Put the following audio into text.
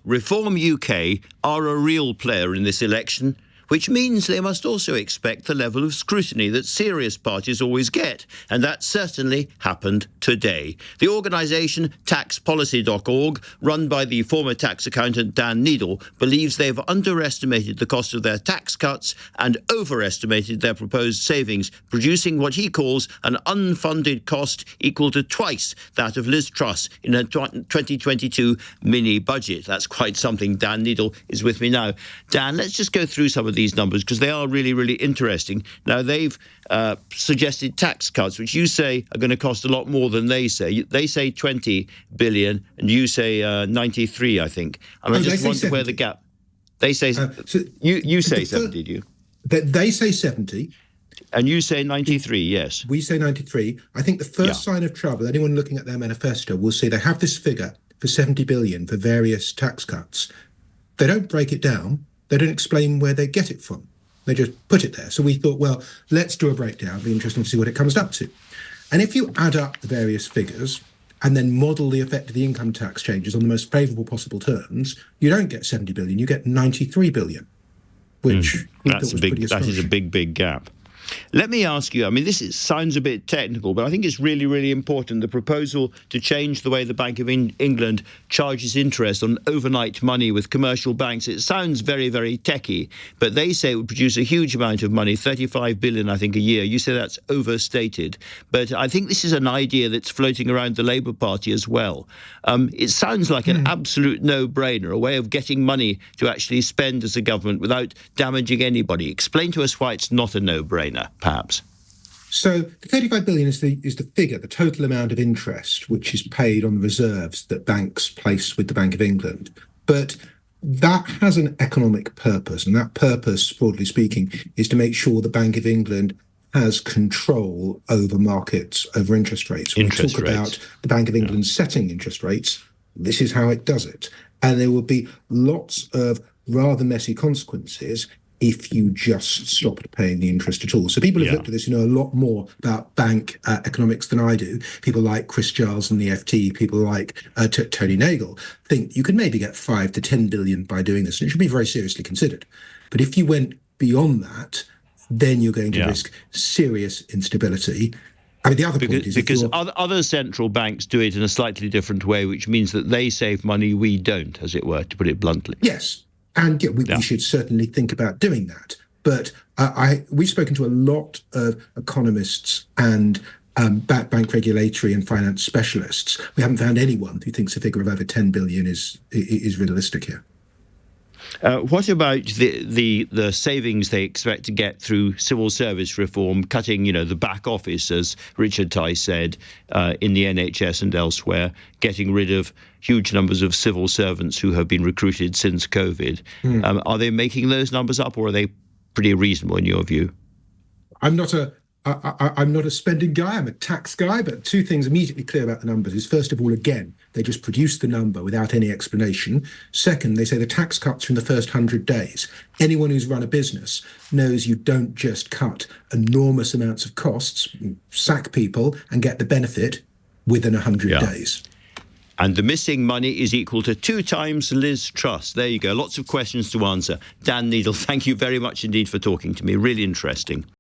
Reform UK are a real player in this election, which means they must also expect the level of scrutiny that serious parties always get, and that certainly happened today. The organisation taxpolicy.org, run by the former tax accountant Dan Neidle, believes they've underestimated the cost of their tax cuts and overestimated their proposed savings, producing what he calls an unfunded cost equal to twice that of Liz Truss in her 2022 mini-budget. That's quite something. Dan Neidle is with me now. Dan, let's just go through some of these numbers because they are really, really interesting. Now, they've suggested tax cuts, which you say are going to cost a lot more than they say. They say 20 billion and you say 93, I think. And I just wonder where the gap... They say... you say 70, do you? They say 70. And you say 93, yes. We say 93. I think the first sign of trouble, anyone looking at their manifesto will see they have this figure for 70 billion for various tax cuts. They don't break it down. They don't explain where they get it from. They just put it there. So we thought, well, let's do a breakdown. It'll be interesting to see what it comes up to. And if you add up the various figures and then model the effect of the income tax changes on the most favourable possible terms, you don't get 70 billion, you get 93 billion, which we thought was pretty astonishing. That is a big, big gap. Let me ask you, I mean, sounds a bit technical, but I think it's really, really important. The proposal to change the way the Bank of England charges interest on overnight money with commercial banks, it sounds very, very techy, but they say it would produce a huge amount of money, 35 billion, I think, a year. You say that's overstated, but I think this is an idea that's floating around the Labour Party as well. It sounds like an absolute no-brainer, a way of getting money to actually spend as a government without damaging anybody. Explain to us why it's not a no-brainer. Perhaps. So the 35 billion is the figure, the total amount of interest which is paid on the reserves that banks place with the Bank of England. But that has an economic purpose, and that purpose, broadly speaking, is to make sure the Bank of England has control over markets, over interest rates. When we talk about the Bank of England setting interest rates, this is how it does it. And there will be lots of rather messy consequences if you just stopped paying the interest at all. So people have looked at this, a lot more about bank economics than I do. People like Chris Giles and the FT, people like Tony Nagel, think you could maybe get 5 to 10 billion by doing this, and it should be very seriously considered. But if you went beyond that, then you're going to risk serious instability. I mean, the other point is... Because other central banks do it in a slightly different way, which means that they save money, we don't, as it were, to put it bluntly. Yes. And we should certainly think about doing that. But we've spoken to a lot of economists and bank regulatory and finance specialists. We haven't found anyone who thinks a figure of over 10 billion is realistic here. What about the savings they expect to get through civil service reform, cutting, the back office, as Richard Tice said, in the NHS and elsewhere, getting rid of huge numbers of civil servants who have been recruited since COVID? Are they making those numbers up, or are they pretty reasonable in your view? I'm not a spending guy, I'm a tax guy, but two things immediately clear about the numbers is, first of all, again, they just produce the number without any explanation. Second, they say the tax cuts are in the first 100 days. Anyone who's run a business knows you don't just cut enormous amounts of costs, sack people and get the benefit within 100 days. And the missing money is equal to 2 times Liz Truss. There you go. Lots of questions to answer. Dan Neidle, thank you very much indeed for talking to me. Really interesting.